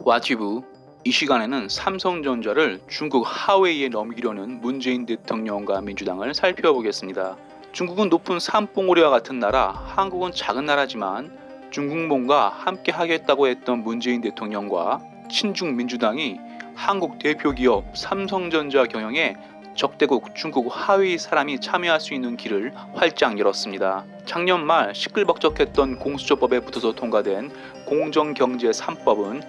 와티브, 이 시간에는 삼성전자를 중국 하웨이에 넘기려는 문재인 대통령과 민주당을 살펴보겠습니다. 중국은 높은 산봉우리와 같은 나라, 한국은 작은 나라지만 중국몽과 함께 하겠다고 했던 문재인 대통령과 친중 민주당이 한국 대표 기업 삼성전자 경영에 적대국 중국 하웨이 사람이 참여할 수 있는 길을 활짝 열었습니다. 작년 말 시끌벅적했던 공수처법에 붙어서 통과된 공정경제 3법은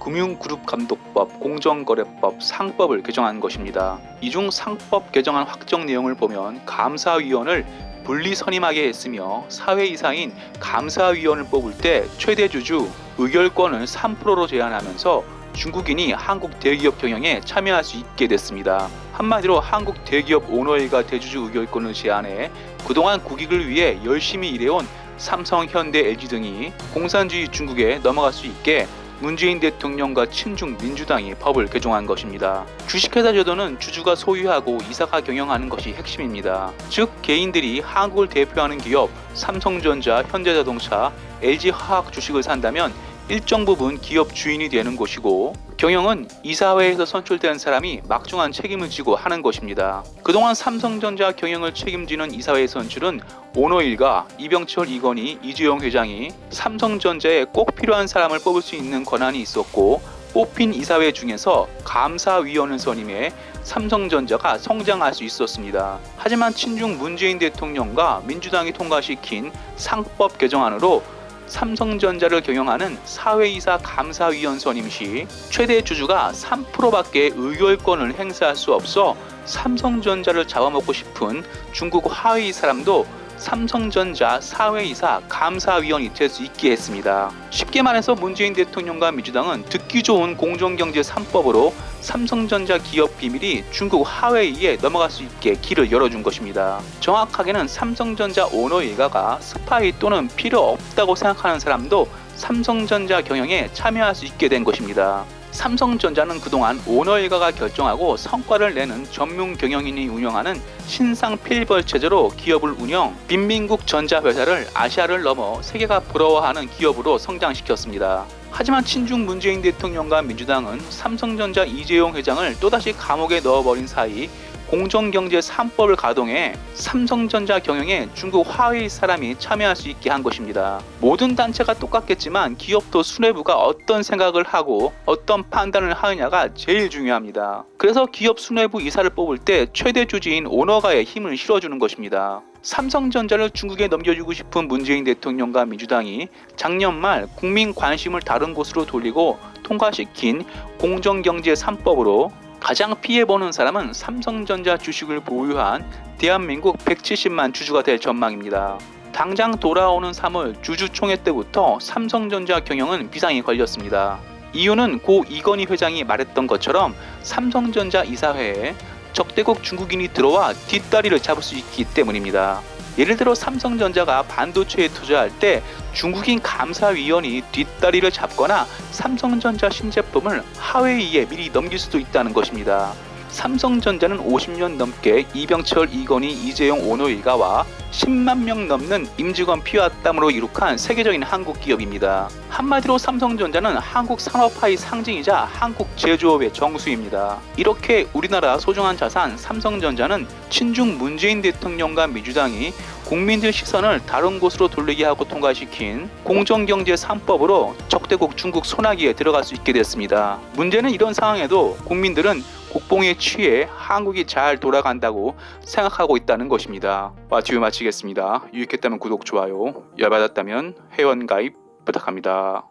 금융그룹감독법, 공정거래법, 상법을 개정한 것입니다. 이 중 상법 개정안 확정 내용을 보면 감사위원을 분리 선임하게 했으며 사회이사인 감사위원을 뽑을 때 최대 주주 의결권을 3%로 제한하면서 중국인이 한국 대기업 경영에 참여할 수 있게 됐습니다. 한마디로 한국 대기업 오너회가 대주주 의결권을 제한해 그동안 국익을 위해 열심히 일해온 삼성, 현대, LG 등이 공산주의 중국에 넘어갈 수 있게 문재인 대통령과 친중 민주당이 법을 개정한 것입니다. 주식회사 제도는 주주가 소유하고 이사가 경영하는 것이 핵심입니다. 즉 개인들이 한국을 대표하는 기업 삼성전자, 현대자동차, LG화학 주식을 산다면 일정 부분 기업 주인이 되는 것이고 경영은 이사회에서 선출된 사람이 막중한 책임을 지고 하는 것입니다. 그동안 삼성전자 경영을 책임지는 이사회 선출은 오너일가, 이병철, 이건희, 이재용 회장이 삼성전자에 꼭 필요한 사람을 뽑을 수 있는 권한이 있었고 뽑힌 이사회 중에서 감사위원을 선임해 삼성전자가 성장할 수 있었습니다. 하지만 친중 문재인 대통령과 민주당이 통과시킨 상법 개정안으로 삼성전자를 경영하는 사회이사 감사위원 선임 시 최대 주주가 3%밖에 의결권을 행사할 수 없어 삼성전자를 잡아먹고 싶은 중국 하웨이 사람도 삼성전자 사회이사 감사위원이 될 수 있게 했습니다. 쉽게 말해서 문재인 대통령과 민주당은 듣기 좋은 공정경제 3법으로 삼성전자 기업 비밀이 중국 하웨이에 넘어갈 수 있게 길을 열어준 것입니다. 정확하게는 삼성전자 오너 일가가 스파이 또는 필요 없다고 생각하는 사람도 삼성전자 경영에 참여할 수 있게 된 것입니다. 삼성전자는 그동안 오너 일가가 결정하고 성과를 내는 전문 경영인이 운영하는 신상 필벌 체제로 기업을 운영, 빈민국 전자회사를 아시아를 넘어 세계가 부러워하는 기업으로 성장시켰습니다. 하지만 친중 문재인 대통령과 민주당은 삼성전자 이재용 회장을 또다시 감옥에 넣어버린 사이 공정경제 3법을 가동해 삼성전자 경영에 중국 하웨이 사람이 참여할 수 있게 한 것입니다. 모든 단체가 똑같겠지만 기업도 수뇌부가 어떤 생각을 하고 어떤 판단을 하느냐가 제일 중요합니다. 그래서 기업 수뇌부 이사를 뽑을 때 최대 주주인 오너가의 힘을 실어주는 것입니다. 삼성전자를 중국에 넘겨주고 싶은 문재인 대통령과 민주당이 작년 말 국민 관심을 다른 곳으로 돌리고 통과시킨 공정경제 3법으로 가장 피해보는 사람은 삼성전자 주식을 보유한 대한민국 170만 주주가 될 전망입니다. 당장 돌아오는 3월 주주총회 때부터 삼성전자 경영은 비상이 걸렸습니다. 이유는 고 이건희 회장이 말했던 것처럼 삼성전자 이사회에 적대국 중국인이 들어와 뒷다리를 잡을 수 있기 때문입니다. 예를 들어 삼성전자가 반도체에 투자할 때 중국인 감사위원이 뒷다리를 잡거나 삼성전자 신제품을 하웨이에 미리 넘길 수도 있다는 것입니다. 삼성전자는 50년 넘게 이병철, 이건희, 이재용 오너 일가와 10만 명 넘는 임직원 피와 땀으로 이룩한 세계적인 한국 기업입니다. 한마디로 삼성전자는 한국 산업화의 상징이자 한국 제조업의 정수입니다. 이렇게 우리나라 소중한 자산 삼성전자는 친중 문재인 대통령과 민주당이 국민들 시선을 다른 곳으로 돌리게 하고 통과시킨 공정경제 3법으로 적대국 중국 소나기에 들어갈 수 있게 됐습니다. 문제는 이런 상황에도 국민들은 국뽕에 취해 한국이 잘 돌아간다고 생각하고 있다는 것입니다. 와티브 마치겠습니다. 유익했다면 구독, 좋아요, 열받았다면 회원 가입 부탁합니다.